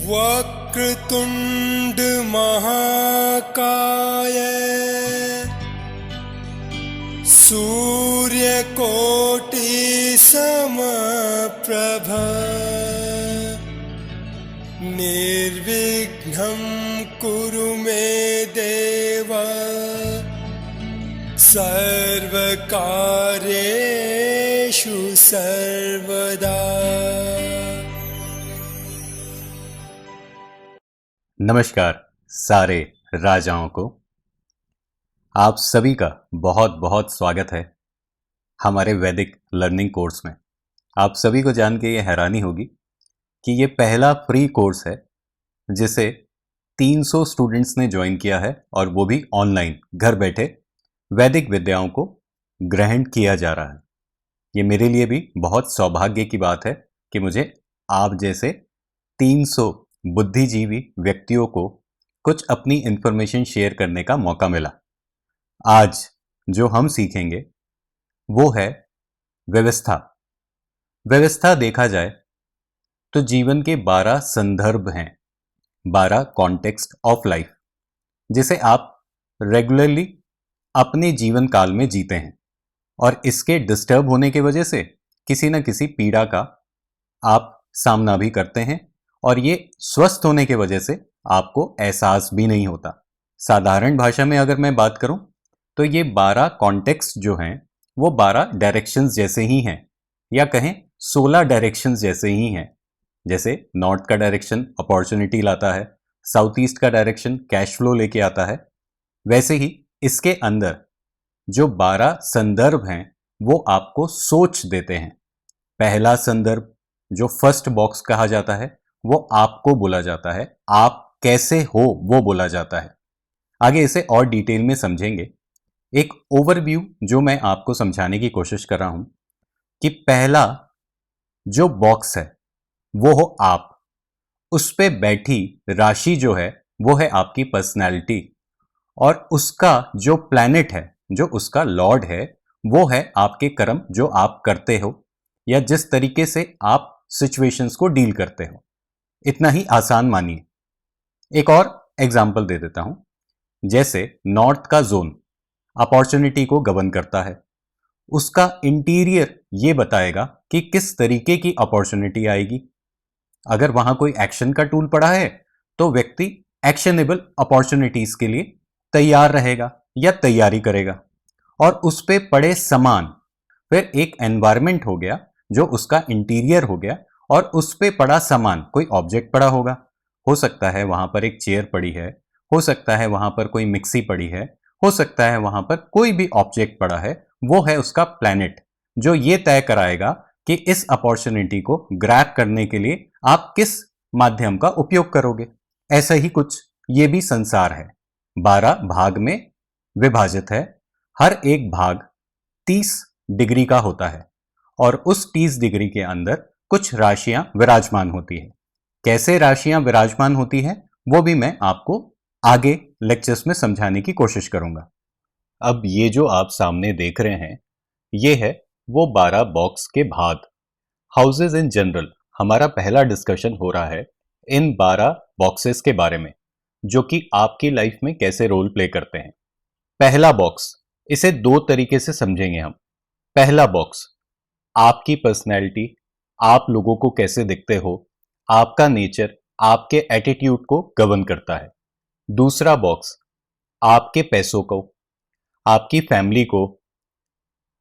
वक्रतुंड महाकाय सूर्यकोटि समप्रभ निर्विघ्नं कुरु मे देव सर्वकार्येषु सर्वदा। नमस्कार सारे राजाओं को, आप सभी का बहुत बहुत स्वागत है हमारे वैदिक लर्निंग कोर्स में। आप सभी को जान के ये हैरानी होगी कि ये पहला फ्री कोर्स है जिसे 300 स्टूडेंट्स ने ज्वाइन किया है और वो भी ऑनलाइन घर बैठे वैदिक विद्याओं को ग्रहण किया जा रहा है। ये मेरे लिए भी बहुत सौभाग्य की बात है कि मुझे आप जैसे 300 बुद्धिजीवी व्यक्तियों को कुछ अपनी इंफॉर्मेशन शेयर करने का मौका मिला। आज जो हम सीखेंगे वो है व्यवस्था। व्यवस्था देखा जाए तो जीवन के 12 संदर्भ हैं, 12 कॉन्टेक्स्ट ऑफ लाइफ, जिसे आप रेगुलरली अपने जीवन काल में जीते हैं और इसके डिस्टर्ब होने की वजह से किसी न किसी पीड़ा का आप सामना भी करते हैं और ये स्वस्थ होने की वजह से आपको एहसास भी नहीं होता। साधारण भाषा में अगर मैं बात करूं तो ये 12 कॉन्टेक्स्ट जो हैं वो 12 डायरेक्शंस जैसे ही हैं, या कहें 16 डायरेक्शंस जैसे ही हैं। जैसे नॉर्थ का डायरेक्शन अपॉर्चुनिटी लाता है, साउथ ईस्ट का डायरेक्शन कैश फ्लो लेके आता है, वैसे ही इसके अंदर जो 12 संदर्भ हैं वो आपको सोच देते हैं। पहला संदर्भ जो फर्स्ट बॉक्स कहा जाता है वो आपको बोला जाता है, आप कैसे हो वो बोला जाता है। आगे इसे और डिटेल में समझेंगे। एक ओवरव्यू जो मैं आपको समझाने की कोशिश कर रहा हूं कि पहला जो बॉक्स है वो हो आप, उस पे बैठी राशि जो है वो है आपकी पर्सनैलिटी, और उसका जो प्लैनेट है, जो उसका लॉर्ड है, वो है आपके कर्म जो आप करते हो या जिस तरीके से आप सिचुएशंस को डील करते हो। इतना ही आसान मानिए। एक और एग्जाम्पल दे देता हूं। जैसे नॉर्थ का जोन अपॉर्चुनिटी को गवर्न करता है, उसका इंटीरियर ये बताएगा कि किस तरीके की अपॉर्चुनिटी आएगी। अगर वहां कोई एक्शन का टूल पड़ा है तो व्यक्ति एक्शनेबल अपॉर्चुनिटीज के लिए तैयार रहेगा या तैयारी करेगा, और उस पे पड़े सामान, फिर एक एनवायरमेंट हो गया जो उसका इंटीरियर हो गया, और उस पे पड़ा सामान कोई ऑब्जेक्ट पड़ा होगा, हो सकता है वहां पर एक चेयर पड़ी है, हो सकता है वहां पर कोई मिक्सी पड़ी है, हो सकता है वहां पर कोई भी ऑब्जेक्ट पड़ा है, वो है उसका प्लैनेट जो ये तय कराएगा कि इस अपॉर्चुनिटी को ग्रैब करने के लिए आप किस माध्यम का उपयोग करोगे। ऐसा ही कुछ ये भी संसार है, 12 भाग में विभाजित है। हर एक भाग 30 डिग्री का होता है और उस 30 डिग्री के अंदर कुछ राशियां विराजमान होती है। कैसे राशियां विराजमान होती है वो भी मैं आपको आगे लेक्चर्स में समझाने की कोशिश करूंगा। अब ये जो आप सामने देख रहे हैं ये है वो 12 बॉक्स के भाग। हाउसेज इन जनरल हमारा पहला डिस्कशन हो रहा है इन 12 बॉक्सेस के बारे में, जो कि आपकी लाइफ में कैसे रोल प्ले करते हैं। पहला बॉक्स, इसे दो तरीके से समझेंगे हम। पहला बॉक्स आपकी पर्सनैलिटी, आप लोगों को कैसे दिखते हो, आपका नेचर, आपके एटीट्यूड को गवर्न करता है। दूसरा बॉक्स आपके पैसों को, आपकी फैमिली को,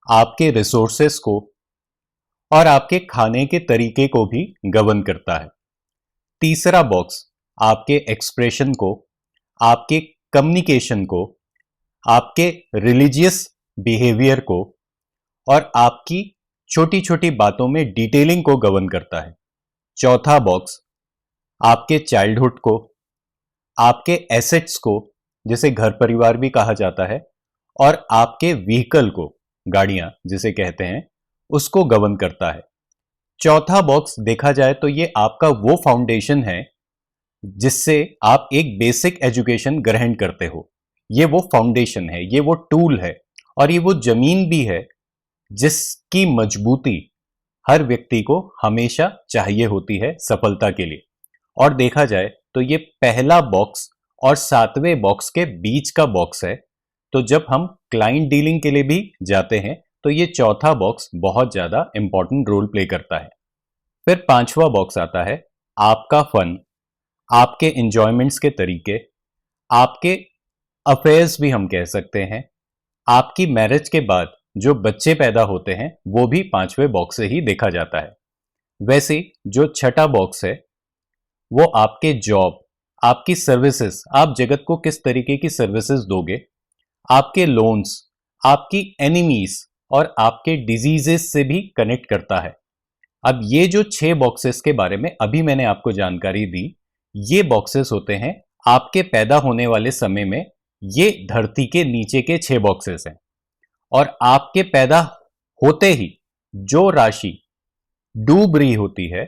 आपके रिसोर्सेस को और आपके खाने के तरीके को भी गवर्न करता है। तीसरा बॉक्स आपके एक्सप्रेशन को, आपके कम्युनिकेशन को, आपके रिलीजियस बिहेवियर को और आपकी छोटी छोटी बातों में डिटेलिंग को गवर्न करता है। चौथा बॉक्स आपके चाइल्डहुड को, आपके एसेट्स को, जिसे घर परिवार भी कहा जाता है, और आपके व्हीकल को, गाड़ियां जिसे कहते हैं, उसको गवर्न करता है। चौथा बॉक्स देखा जाए तो ये आपका वो फाउंडेशन है जिससे आप एक बेसिक एजुकेशन ग्रहण करते हो। ये वो फाउंडेशन है, ये वो टूल है और ये वो जमीन भी है जिसकी मजबूती हर व्यक्ति को हमेशा चाहिए होती है सफलता के लिए। और देखा जाए तो ये पहला बॉक्स और 7वें बॉक्स के बीच का बॉक्स है। तो जब हम क्लाइंट डीलिंग के लिए भी जाते हैं तो ये चौथा बॉक्स बहुत ज्यादा इंपॉर्टेंट रोल प्ले करता है। फिर 5वां बॉक्स आता है आपका फन, आपके इंजॉयमेंट्स के तरीके, आपके अफेयर्स भी हम कह सकते हैं, आपकी मैरिज के बाद जो बच्चे पैदा होते हैं वो भी 5वें बॉक्स से ही देखा जाता है। वैसे जो छठा बॉक्स है वो आपके जॉब, आपकी सर्विसेज, आप जगत को किस तरीके की सर्विसेज दोगे, आपके लोन्स, आपकी एनिमीज और आपके डिजीजेस से भी कनेक्ट करता है। अब ये जो 6 बॉक्सेस के बारे में अभी मैंने आपको जानकारी दी, ये बॉक्सेस होते हैं आपके पैदा होने वाले समय में। ये धरती के नीचे के 6 बॉक्सेस हैं और आपके पैदा होते ही जो राशि डूब रही होती है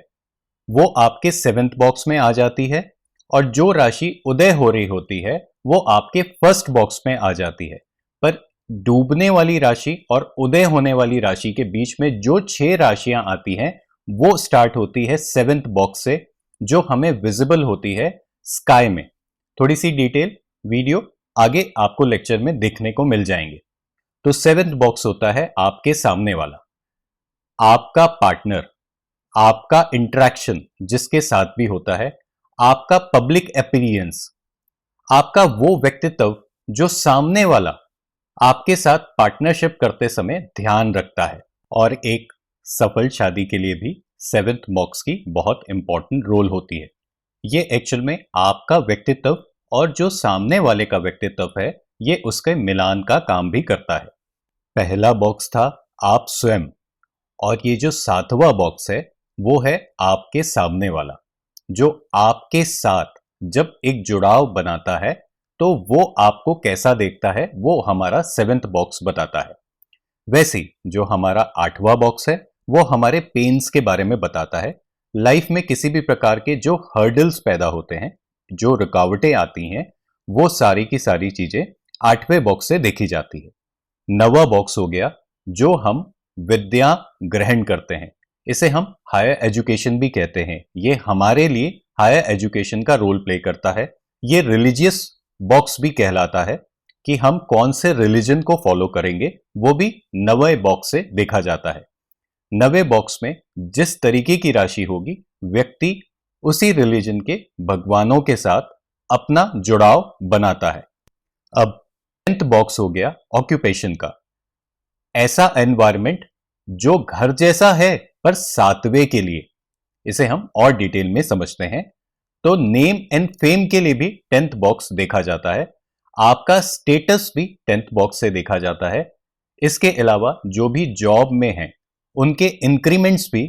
वो आपके 7th बॉक्स में आ जाती है और जो राशि उदय हो रही होती है वो आपके फर्स्ट बॉक्स में आ जाती है। पर डूबने वाली राशि और उदय होने वाली राशि के बीच में जो 6 राशियां आती हैं वो स्टार्ट होती है 7th बॉक्स से, जो हमें विजिबल होती है स्काई में। थोड़ी सी डिटेल वीडियो आगे आपको लेक्चर में देखने को मिल जाएंगे। तो 7th बॉक्स होता है आपके सामने वाला, आपका पार्टनर, आपका इंटरेक्शन जिसके साथ भी होता है, आपका पब्लिक अपीयरेंस, आपका वो व्यक्तित्व जो सामने वाला आपके साथ पार्टनरशिप करते समय ध्यान रखता है। और एक सफल शादी के लिए भी 7th बॉक्स की बहुत इंपॉर्टेंट रोल होती है। ये एक्चुअल में आपका व्यक्तित्व और जो सामने वाले का व्यक्तित्व है ये उसके मिलान का काम भी करता है। पहला बॉक्स था आप स्वयं और ये जो 7वां बॉक्स है वो है आपके सामने वाला, जो आपके साथ जब एक जुड़ाव बनाता है तो वो आपको कैसा देखता है वो हमारा 7th बॉक्स बताता है। वैसे जो हमारा 8वां बॉक्स है वो हमारे पेन्स के बारे में बताता है। लाइफ में किसी भी प्रकार के जो हर्डल्स पैदा होते हैं, जो रुकावटें आती हैं, वो सारी की सारी चीजें 8वें बॉक्स से देखी जाती है। 9वां बॉक्स हो गया जो हम विद्या ग्रहण करते हैं, इसे हम हायर एजुकेशन भी कहते हैं। ये हमारे लिए हायर एजुकेशन का रोल प्ले करता है। ये रिलीजियस बॉक्स भी कहलाता है कि हम कौन से रिलीजन को फॉलो करेंगे, वो भी 9वें बॉक्स से देखा जाता है। 9वें बॉक्स में जिस तरीके की राशि होगी व्यक्ति उसी रिलीजन के भगवानों के साथ अपना जुड़ाव बनाता है। अब 10th बॉक्स हो गया ऑक्यूपेशन का, ऐसा एनवायरमेंट जो घर जैसा है पर 7वें के लिए। इसे हम और डिटेल में समझते हैं। तो नेम एंड फेम के लिए भी 10th बॉक्स देखा जाता है। आपका स्टेटस भी 10th बॉक्स से देखा जाता है। इसके अलावा जो भी जॉब में हैं उनके इंक्रीमेंट्स भी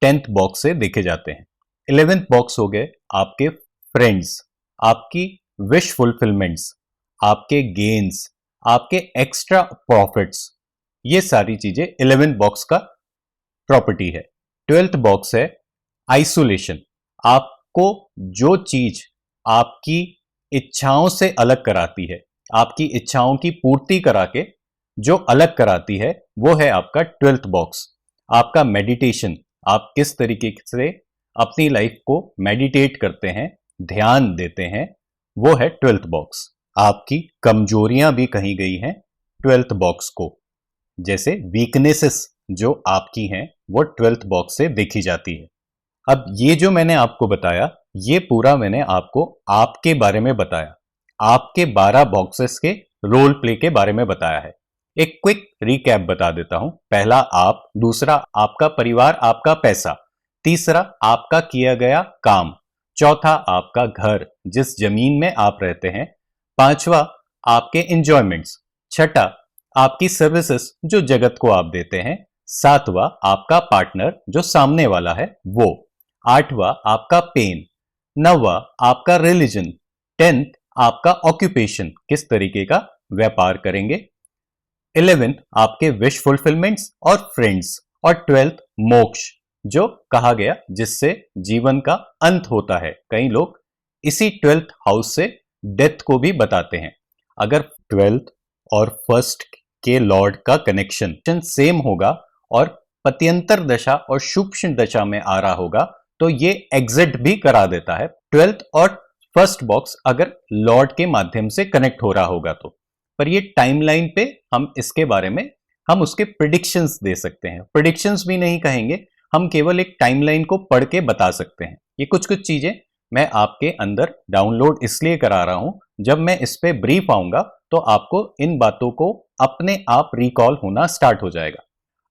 10th बॉक्स से देखे जाते हैं। 11th बॉक्स हो गए आपके फ्रेंड्स, आपकी विश फुलफिलमेंट्स, आपके गेन्स, आपके एक्स्ट्रा प्रॉफिट्स, ये सारी चीजें 11th बॉक्स का प्रॉपर्टी है। 12th बॉक्स है आइसोलेशन, आपको जो चीज आपकी इच्छाओं से अलग कराती है, आपकी इच्छाओं की पूर्ति करा के जो अलग कराती है वो है आपका 12th बॉक्स। आपका मेडिटेशन, आप किस तरीके से अपनी लाइफ को मेडिटेट करते हैं, ध्यान देते हैं, वो है 12th बॉक्स। आपकी कमजोरियां भी कही गई हैं 12th बॉक्स को, जैसे वीकनेसेस जो आपकी हैं वो 12th बॉक्स से देखी जाती है। अब ये जो मैंने आपको बताया ये पूरा मैंने आपको आपके बारे में बताया, आपके 12 बॉक्सेस के रोल प्ले के बारे में बताया है। एक क्विक रिकैप बता देता हूं। पहला आप, दूसरा आपका परिवार, आपका पैसा, तीसरा आपका किया गया काम, चौथा आपका घर जिस जमीन में आप रहते हैं, पांचवा आपके एंजॉयमेंट्स, छठा आपकी सर्विसेज जो जगत को आप देते हैं, सातवां आपका पार्टनर जो सामने वाला है वो, आठवां आपका पेन, नौवां आपका रिलीजन, 10th आपका ऑक्यूपेशन किस तरीके का व्यापार करेंगे, 11th आपके विश फुलफिलमेंट्स और फ्रेंड्स, और 12th मोक्ष जो कहा गया जिससे जीवन का अंत होता है। कई लोग इसी 12th हाउस से डेथ को भी बताते हैं। अगर 12th और फर्स्ट के लॉर्ड का कनेक्शन सेम होगा और पत्यंतर दशा और सूक्ष्म दशा में आ रहा होगा तो ये एग्जिट भी करा देता है। 12th और फर्स्ट बॉक्स अगर लॉर्ड के माध्यम से कनेक्ट हो रहा होगा तो, पर ये टाइमलाइन पे हम इसके बारे में हम उसके प्रिडिक्शंस दे सकते हैं। प्रिडिक्शंस भी नहीं कहेंगे, हम केवल एक टाइमलाइन को पढ़ के बता सकते हैं। ये कुछ कुछ चीजें मैं आपके अंदर डाउनलोड इसलिए करा रहा हूं, जब मैं इस पे ब्रीफ आऊंगा तो आपको इन बातों को अपने आप रिकॉल होना स्टार्ट हो जाएगा।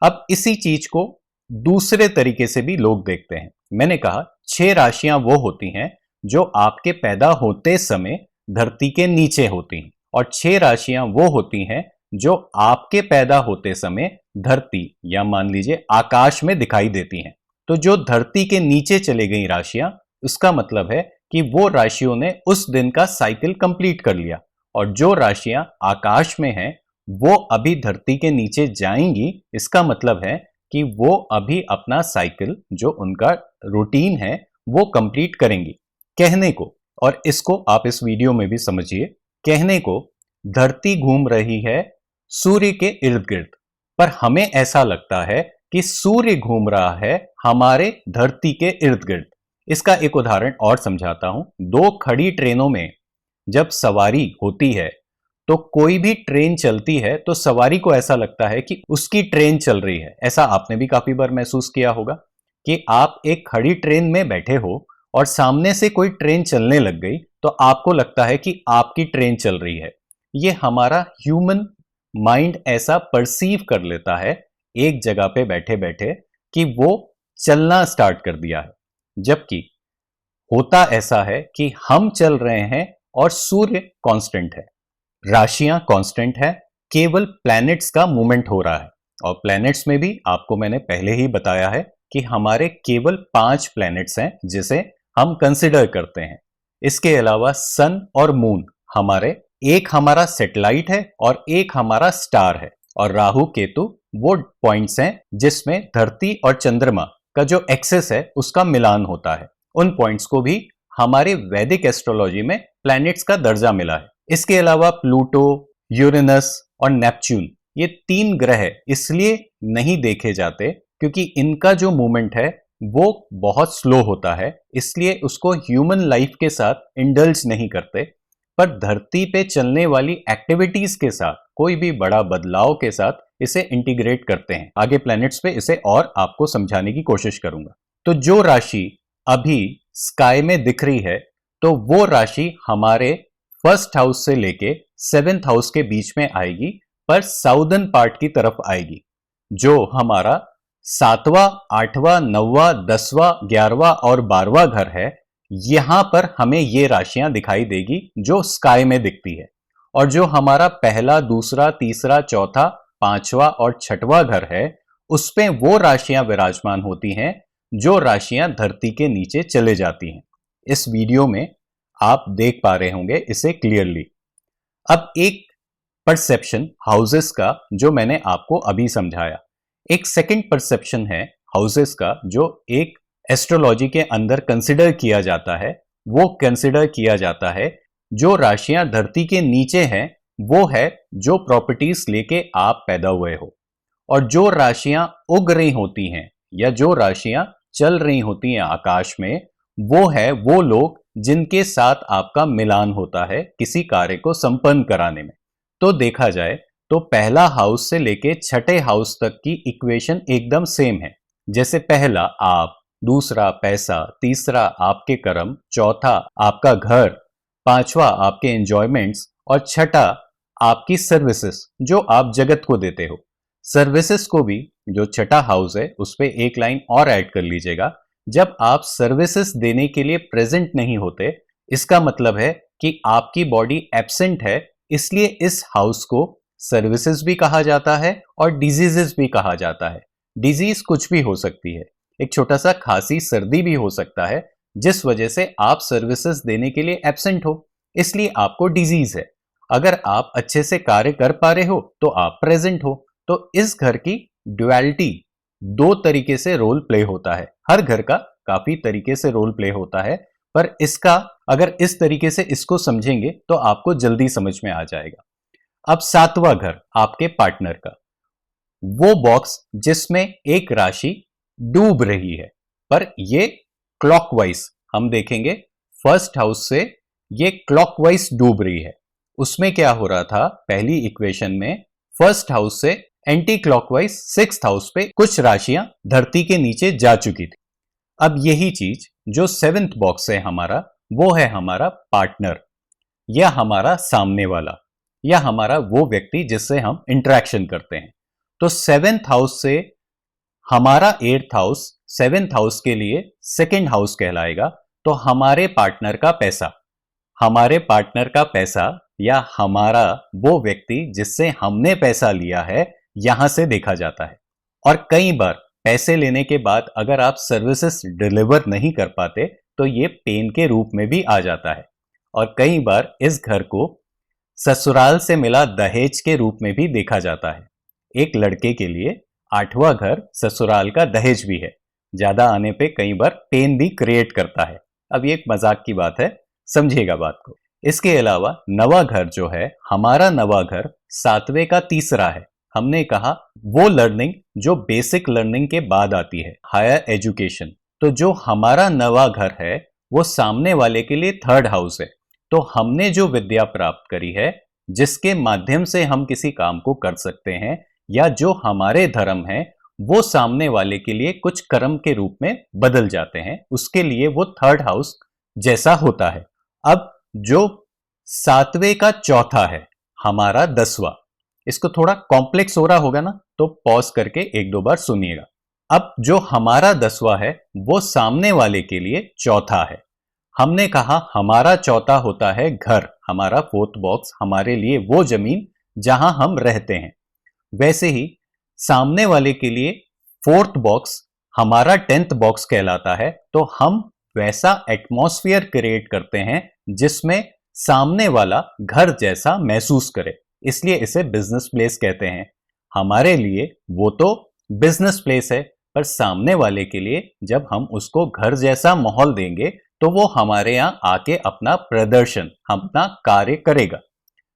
अब इसी चीज को दूसरे तरीके से भी लोग देखते हैं। मैंने कहा 6 राशियां वो होती हैं जो आपके पैदा होते समय धरती के नीचे होती हैं, और 6 राशियां वो होती हैं जो आपके पैदा होते समय धरती या मान लीजिए आकाश में दिखाई देती हैं। तो जो धरती के नीचे चली गई राशियां, उसका मतलब है कि वो राशियों ने उस दिन का साइकिल कंप्लीट कर लिया, और जो राशियां आकाश में हैं वो अभी धरती के नीचे जाएंगी। इसका मतलब है कि वो अभी अपना साइकिल, जो उनका रूटीन है, वो कंप्लीट करेंगी। कहने को, और इसको आप इस वीडियो में भी समझिए, कहने को धरती घूम रही है सूर्य के इर्द गिर्द, पर हमें ऐसा लगता है कि सूर्य घूम रहा है हमारे धरती के इर्द गिर्द। इसका एक उदाहरण और समझाता हूं। 2 खड़ी ट्रेनों में जब सवारी होती है तो कोई भी ट्रेन चलती है तो सवारी को ऐसा लगता है कि उसकी ट्रेन चल रही है। ऐसा आपने भी काफी बार महसूस किया होगा कि आप एक खड़ी ट्रेन में बैठे हो और सामने से कोई ट्रेन चलने लग गई तो आपको लगता है कि आपकी ट्रेन चल रही है। ये हमारा ह्यूमन माइंड ऐसा परसीव कर लेता है एक जगह पे बैठे बैठे कि वो चलना स्टार्ट कर दिया है, जबकि होता ऐसा है कि हम चल रहे हैं और सूर्य कांस्टेंट है, राशियां कांस्टेंट है, केवल प्लैनेट्स का मूवमेंट हो रहा है। और प्लैनेट्स में भी आपको मैंने पहले ही बताया है कि हमारे केवल 5 प्लैनेट्स हैं जिसे हम कंसिडर करते हैं। इसके अलावा सन और मून हमारे, एक हमारा सैटेलाइट है और एक हमारा स्टार है, और राहु केतु वो पॉइंट्स हैं जिसमें धरती और चंद्रमा का जो एक्सेस है उसका मिलान होता है। उन पॉइंट्स को भी हमारे वैदिक एस्ट्रोलॉजी में प्लैनेट्स का दर्जा मिला है। इसके अलावा प्लूटो, यूरेनस और नेपच्यून, ये 3 ग्रह इसलिए नहीं देखे जाते क्योंकि इनका जो मूवमेंट है वो बहुत स्लो होता है, इसलिए उसको ह्यूमन लाइफ के साथ इंडल्ज नहीं करते। पर धरती पे चलने वाली एक्टिविटीज के साथ, कोई भी बड़ा बदलाव के साथ इसे इंटीग्रेट करते हैं। आगे प्लैनेट्स पे इसे और आपको समझाने की कोशिश करूंगा। तो जो राशि अभी स्काई में दिख रही है तो वो राशि हमारे फर्स्ट हाउस से लेके 7th हाउस के बीच में आएगी, पर साउदर्न पार्ट की तरफ आएगी। जो हमारा 7वां, 8वां, 9वां, 10वां, 11वां और 12वां घर है, यहां पर हमें ये राशियां दिखाई देगी जो स्काई में दिखती है। और जो हमारा पहला, दूसरा, तीसरा, चौथा, 5वां और 6वां घर है, उसमें वो राशियां विराजमान होती हैं जो राशियां धरती के नीचे चले जाती हैं। इस वीडियो में आप देख पा रहे होंगे इसे क्लियरली। अब एक परसेप्शन हाउसेस का जो मैंने आपको अभी समझाया, एक सेकंड परसेप्शन है हाउसेस का जो एक एस्ट्रोलॉजी के अंदर कंसिडर किया जाता है। वो कंसिडर किया जाता है जो राशियां धरती के नीचे हैं, वो है जो प्रॉपर्टीज लेके आप पैदा हुए हो। और जो राशियां उग रही होती हैं या जो राशियां चल रही होती हैं आकाश में, वो है वो लोग जिनके साथ आपका मिलान होता है किसी कार्य को संपन्न कराने में। तो देखा जाए तो पहला हाउस से लेके 6ठे हाउस तक की इक्वेशन एकदम सेम है। जैसे पहला आप, दूसरा पैसा, तीसरा आपके कर्म, चौथा आपका घर, 5वां आपके एंजॉयमेंट्स और 6ठा आपकी सर्विसेज जो आप जगत को देते हो। सर्विसेज को भी जो 6ठा हाउस है उस पे एक लाइन और ऐड कर लीजिएगा। जब आप सर्विसेज देने के लिए प्रेजेंट नहीं होते, इसका मतलब है कि आपकी बॉडी एब्सेंट है, इसलिए इस हाउस को सर्विसेज भी कहा जाता है और डिजीजेस भी कहा जाता है। डिजीज कुछ भी हो सकती है, एक छोटा सा खांसी सर्दी भी हो सकता है जिस वजह से आप सर्विसेज देने के लिए एब्सेंट हो, इसलिए आपको डिजीज है। अगर आप अच्छे से कार्य कर पा रहे हो तो आप प्रेजेंट हो। तो इस घर की ड्युअलिटी 2 तरीके से रोल प्ले होता है। हर घर का काफी तरीके से रोल प्ले होता है, पर इसका अगर इस तरीके से इसको समझेंगे तो आपको जल्दी समझ में आ जाएगा। अब 7वां घर आपके पार्टनर का, वो बॉक्स जिसमें एक राशि डूब रही है, पर ये क्लॉकवाइज हम देखेंगे, फर्स्ट हाउस से ये क्लॉकवाइज डूब रही है। उसमें क्या हो रहा था, पहली इक्वेशन में फर्स्ट हाउस से एंटी क्लॉकवाइज सिक्स्थ हाउस पे कुछ राशियां धरती के नीचे जा चुकी थी। अब यही चीज जो सेवेंथ बॉक्स है हमारा, वो है हमारा पार्टनर या हमारा सामने वाला या हमारा वो व्यक्ति जिससे हम इंटरेक्शन करते हैं। तो सेवेंथ हाउस से हमारा एट्थ हाउस सेवेंथ हाउस के लिए सेकेंड हाउस कहलाएगा। तो हमारे पार्टनर का पैसा या हमारा वो व्यक्ति जिससे हमने पैसा लिया है, यहां से देखा जाता है। और कई बार पैसे लेने के बाद अगर आप सर्विसेज डिलीवर नहीं कर पाते तो ये पेन के रूप में भी आ जाता है। और कई बार इस घर को ससुराल से मिला दहेज के रूप में भी देखा जाता है। एक लड़के के लिए 8वां घर ससुराल का दहेज भी है। ज्यादा आने पे कई बार पेन भी क्रिएट करता है। अब ये एक मजाक की बात है, समझिएगा बात को। इसके अलावा 9वां घर जो है, हमारा 9वां घर 7वें का तीसरा है। हमने कहा वो लर्निंग जो बेसिक लर्निंग के बाद आती है, हायर एजुकेशन। तो जो हमारा 9वां घर है वो सामने वाले के लिए थर्ड हाउस है। तो हमने जो विद्या प्राप्त करी है, जिसके माध्यम से हम किसी काम को कर सकते हैं या जो हमारे धर्म है, वो सामने वाले के लिए कुछ कर्म के रूप में बदल जाते हैं। उसके लिए वो थर्ड हाउस जैसा होता है। अब जो 7वें का चौथा है, हमारा 10वां, इसको थोड़ा कॉम्प्लेक्स हो रहा होगा ना, तो पॉज करके 1-2 बार सुनिएगा। अब जो हमारा 10वां है वो सामने वाले के लिए चौथा है। हमने कहा हमारा चौथा होता है घर, हमारा फोर्थ बॉक्स हमारे लिए वो जमीन जहां हम रहते हैं। वैसे ही सामने वाले के लिए फोर्थ बॉक्स हमारा 10th बॉक्स कहलाता है। तो हम वैसा एटमॉस्फेयर क्रिएट करते हैं जिसमें सामने वाला घर जैसा महसूस करे, इसलिए इसे बिजनेस प्लेस कहते हैं। हमारे लिए वो तो बिजनेस प्लेस है, पर सामने वाले के लिए जब हम उसको घर जैसा माहौल देंगे तो वो हमारे यहां आके अपना प्रदर्शन, अपना कार्य करेगा।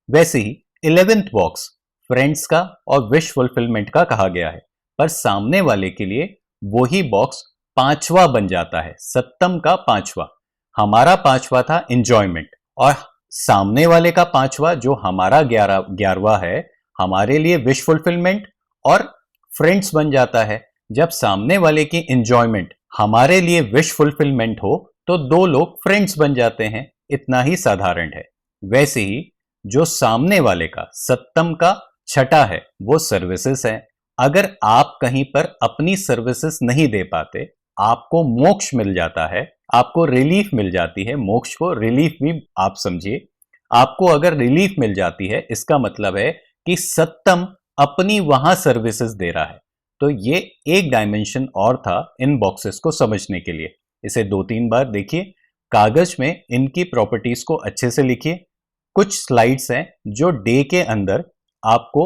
वैसे ही 11th बॉक्स फ्रेंड्स का और विश फुलफिलमेंट का कहा गया है, पर सामने वाले के लिए वही बॉक्स 5वां बन जाता है, सप्तम का 5वां। हमारा 5वां था एंजॉयमेंट, और सामने वाले का 5वां जो हमारा 11वां है, हमारे लिए विश फुलफिलमेंट और फ्रेंड्स बन जाता है। जब सामने वाले की एंजॉयमेंट हमारे लिए विश फुलफिलमेंट हो तो 2 लोग फ्रेंड्स बन जाते हैं। इतना ही साधारण है। वैसे ही जो सामने वाले का सप्तम का 6ठा है वो सर्विसेज है। अगर आप कहीं पर अपनी सर्विसेज नहीं दे पाते, आपको मोक्ष मिल जाता है, आपको रिलीफ मिल जाती है। मोक्ष को रिलीफ भी आप समझिए। आपको अगर रिलीफ मिल जाती है, इसका मतलब है कि सप्तम अपनी वहां सर्विसेज दे रहा है। तो ये एक डायमेंशन और था इन बॉक्सेस को समझने के लिए। इसे 2-3 बार देखिए, कागज में इनकी प्रॉपर्टीज को अच्छे से लिखिए। कुछ स्लाइड्स हैं जो डे के अंदर आपको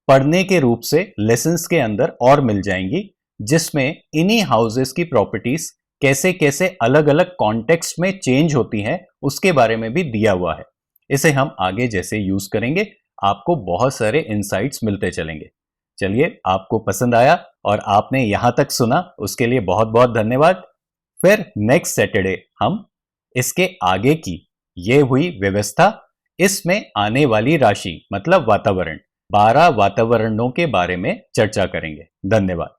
पढ़ने के रूप से लेसन्स के अंदर और मिल जाएंगी, जिसमें इन्हीं हाउसेस की प्रॉपर्टीज कैसे कैसे अलग अलग कॉन्टेक्स्ट में चेंज होती हैं उसके बारे में भी दिया हुआ है। इसे हम आगे जैसे यूज करेंगे आपको बहुत सारे इंसाइट्स मिलते चलेंगे। चलिए, आपको पसंद आया और आपने यहां तक सुना, उसके लिए बहुत बहुत धन्यवाद। फिर नेक्स्ट सैटरडे हम इसके आगे की ये हुई व्यवस्था, इसमें आने वाली राशि मतलब वातावरण, 12 वातावरणों के बारे में चर्चा करेंगे। धन्यवाद।